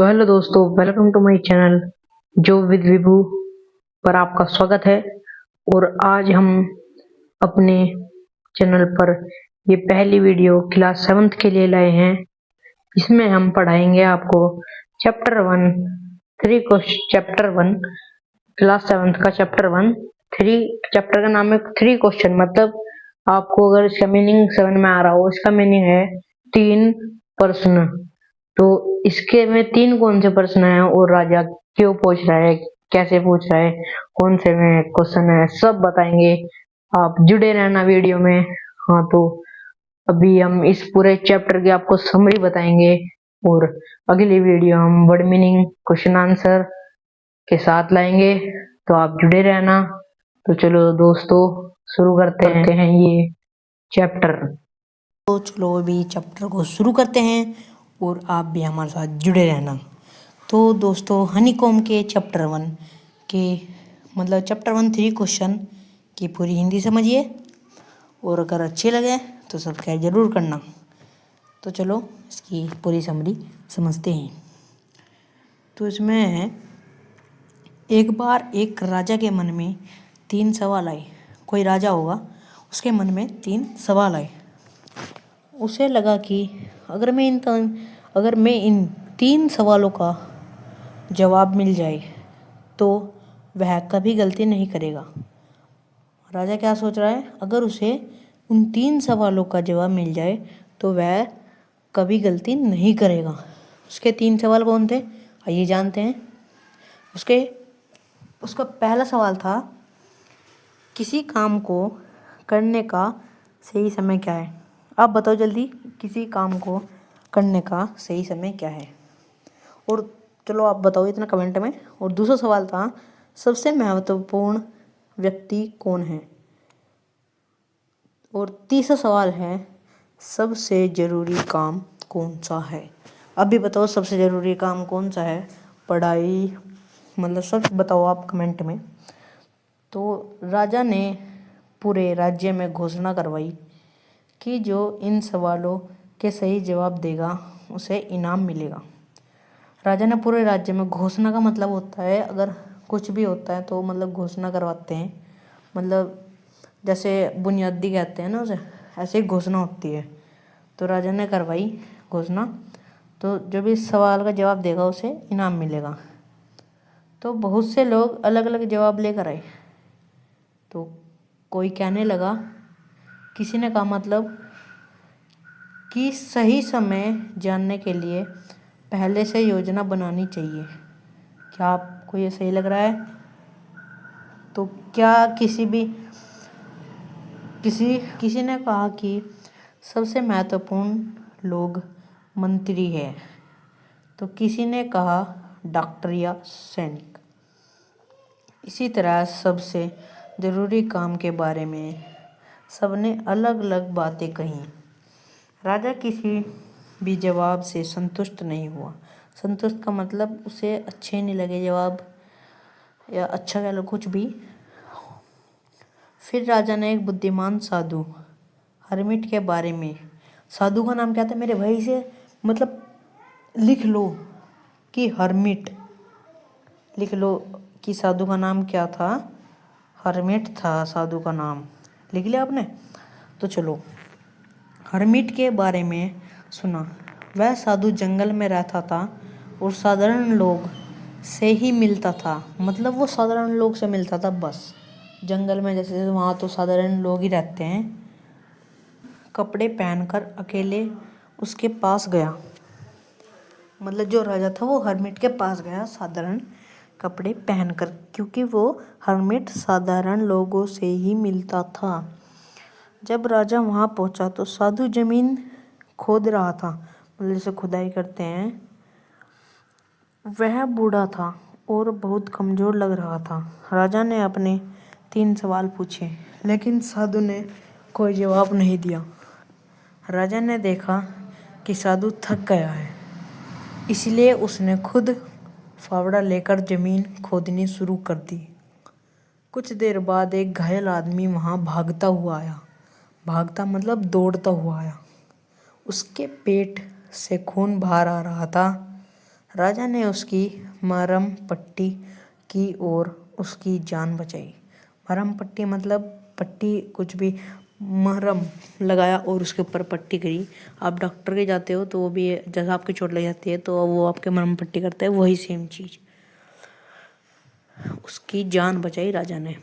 तो हेलो दोस्तों, welcome to my channel जो विद विभू पर आपका स्वागत है। और आज हम अपने चैनल पर ये पहली वीडियो क्लास 7th के लिए लाए हैं। इसमें हम पढ़ाएंगे आपको चैप्टर 1 3 को चैप्टर 1 क्लास 7th का चैप्टर 1 3 चैप्टर का नाम है 3 क्वेश्चन। मतलब आपको अगर इसका मीनिंग समझ में आ रहा हो, इसका मीनिंग है 3 प्रश्न। तो इसके में 3 कौन से प्रश्न हैं और राजा क्यों पूछ रहा है, कैसे पूछ रहा है, कौन से में क्वेश्चन है, सब बताएंगे। आप जुड़े रहना वीडियो में। हाँ, तो अभी हम इस पूरे चैप्टर की आपको समरी बताएंगे और अगली वीडियो हम वर्ड मीनिंग क्वेश्चन आंसर के साथ लाएंगे। तो आप जुड़े रहना। तो चलो दोस्तों, शुरू करते हैं ये चैप्टर। तो चलो अभी चैप्टर को शुरू करते हैं और आप भी हमारे साथ जुड़े रहना। तो दोस्तों, हनीकॉम्ब के चैप्टर 1 के मतलब चैप्टर 1 3 क्वेश्चन की पूरी हिंदी समझिए और अगर अच्छे लगे तो सब्सक्राइब ज़रूर करना। तो चलो इसकी पूरी समरी समझते हैं। तो इसमें एक बार एक राजा के मन में 3 सवाल आए। कोई राजा होगा, उसके मन में 3 सवाल आए। उसे लगा कि अगर मैं इन 3 सवालों का जवाब मिल जाए तो वह कभी गलती नहीं करेगा। राजा क्या सोच रहा है? अगर उसे उन 3 सवालों का जवाब मिल जाए तो वह कभी गलती नहीं करेगा। उसके 3 सवाल कौन थे, आइए जानते हैं। उसका पहला सवाल था, किसी काम को करने का सही समय क्या है? आप बताओ जल्दी, किसी काम को करने का सही समय क्या है? और चलो आप बताओ इतना कमेंट में। और दूसरा सवाल था, सबसे महत्वपूर्ण व्यक्ति कौन है? और तीसरा सवाल है, सबसे ज़रूरी काम कौन सा है? अब भी बताओ सबसे ज़रूरी काम कौन सा है? पढ़ाई, मतलब सब बताओ आप कमेंट में। तो राजा ने पूरे राज्य में घोषणा करवाई कि जो इन सवालों के सही जवाब देगा उसे इनाम मिलेगा। राजा ने पूरे राज्य में, घोषणा का मतलब होता है अगर कुछ भी होता है तो मतलब घोषणा करवाते हैं, मतलब जैसे बुनियादी कहते हैं ना उसे, ऐसे ही घोषणा होती है। तो राजा ने करवाई घोषणा, तो जो भी सवाल का जवाब देगा उसे इनाम मिलेगा। तो बहुत से लोग अलग अलग जवाब लेकर आए। तो कोई कहने लगा, किसी ने कहा मतलब कि सही समय जानने के लिए पहले से योजना बनानी चाहिए। क्या आपको ये सही लग रहा है? तो क्या किसी ने कहा कि सबसे महत्वपूर्ण लोग मंत्री है। तो किसी ने कहा डॉक्टर या सैनिक। इसी तरह सबसे ज़रूरी काम के बारे में सबने अलग अलग बातें कहीं। राजा किसी भी जवाब से संतुष्ट नहीं हुआ। संतुष्ट का मतलब उसे अच्छे नहीं लगे जवाब, या अच्छा कह लो कुछ भी। फिर राजा ने एक बुद्धिमान साधु हरमिट के बारे में, साधु का नाम क्या था मेरे भाई से, मतलब लिख लो कि हरमिट, लिख लो कि साधु का नाम क्या था, हरमिट था साधु का नाम। लिख लिया आपने? तो चलो हरमिट के बारे में सुना। वह साधु जंगल में रहता था और साधारण लोग से ही मिलता था। मतलब वो साधारण लोग से मिलता था बस। जंगल में जैसे वहाँ तो साधारण लोग ही रहते हैं। कपड़े पहनकर अकेले उसके पास गया। मतलब जो राजा था वो हरमिट के पास गया साधारण कपड़े पहनकर, क्योंकि वो हरमिट साधारण लोगों से ही मिलता था। जब राजा वहाँ पहुँचा तो साधु जमीन खोद रहा था, मतलब जैसे खुदाई करते हैं। वह बूढ़ा था और बहुत कमज़ोर लग रहा था। राजा ने अपने 3 सवाल पूछे, लेकिन साधु ने कोई जवाब नहीं दिया। राजा ने देखा कि साधु थक गया है, इसलिए उसने खुद फावड़ा लेकर ज़मीन खोदनी शुरू कर दी। कुछ देर बाद एक घायल आदमी वहाँ भागता हुआ आया। भागता मतलब दौड़ता हुआ आया। उसके पेट से खून बाहर आ रहा था। राजा ने उसकी मरहम पट्टी की और उसकी जान बचाई। मरहम पट्टी मतलब पट्टी, कुछ भी, मरहम लगाया और उसके ऊपर पट्टी करी। आप डॉक्टर के जाते हो तो वो भी जैसा आपकी चोट लग जाती है तो वो आपके मरहम पट्टी करता है, वही सेम चीज। उसकी जान बचाई राजा ने।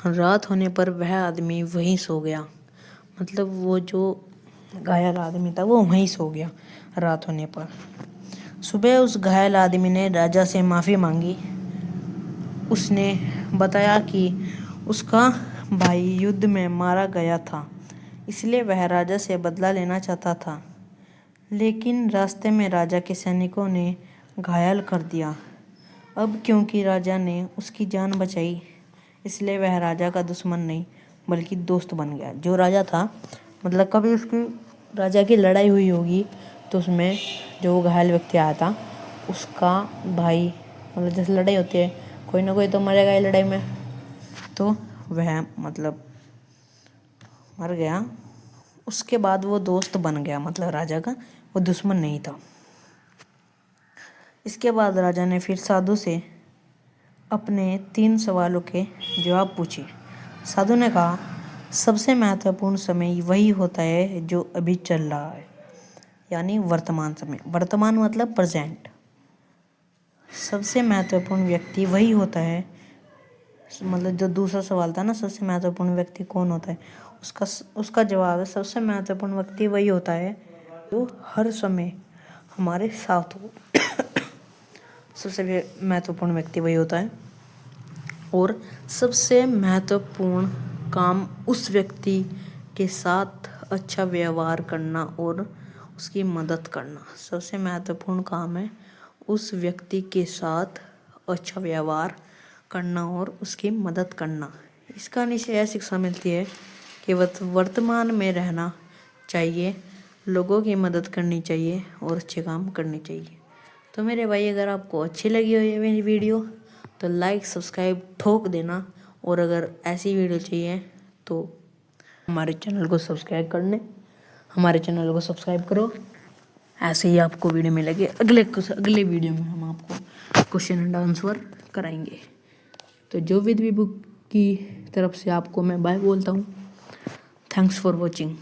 रात होने पर वह आदमी वहीं सो गया। मतलब वो जो घायल आदमी था वो वहीं सो गया रात होने पर। सुबह उस घायल आदमी ने राजा से माफ़ी मांगी। उसने बताया कि उसका भाई युद्ध में मारा गया था, इसलिए वह राजा से बदला लेना चाहता था। लेकिन रास्ते में राजा के सैनिकों ने घायल कर दिया। अब क्योंकि राजा ने उसकी जान बचाई, इसलिए वह राजा का दुश्मन नहीं बल्कि दोस्त बन गया। जो राजा था, मतलब कभी उसकी राजा की लड़ाई हुई होगी तो उसमें जो वो घायल व्यक्ति आया था उसका भाई, मतलब जैसे लड़ाई होती है कोई ना कोई तो मरेगा ये लड़ाई में, तो वह मतलब मर गया। उसके बाद वो दोस्त बन गया, मतलब राजा का, वो दुश्मन नहीं था। इसके बाद राजा ने फिर साधु से अपने 3 सवालों के जवाब पूछे। साधु ने कहा, सबसे महत्वपूर्ण समय वही होता है जो अभी चल रहा है, यानी वर्तमान समय। वर्तमान मतलब प्रेजेंट। सबसे महत्वपूर्ण व्यक्ति वही होता है, मतलब जो दूसरा सवाल था ना, सबसे महत्वपूर्ण व्यक्ति कौन होता है, उसका जवाब है, सबसे महत्वपूर्ण व्यक्ति वही होता है जो हर समय हमारे साथ हो। सबसे महत्वपूर्ण व्यक्ति वही होता है और सबसे महत्वपूर्ण काम उस व्यक्ति के साथ अच्छा व्यवहार करना और उसकी मदद करना। सबसे महत्वपूर्ण काम है उस व्यक्ति के साथ अच्छा व्यवहार करना और उसकी मदद करना। इस कहानी से यह शिक्षा मिलती है कि वर्तमान में रहना चाहिए, लोगों की मदद करनी चाहिए और अच्छे काम करने चाहिए। तो मेरे भाई, अगर आपको अच्छी लगी हो ये मेरी वीडियो तो लाइक सब्सक्राइब ठोक देना, और अगर ऐसी वीडियो चाहिए तो हमारे चैनल को सब्सक्राइब करो। ऐसे ही आपको वीडियो मिलेगी। अगले वीडियो में हम आपको क्वेश्चन एंड आंसर कराएंगे। तो जो विद विभू की तरफ से आपको मैं बाय बोलता हूँ। Thanks for watching.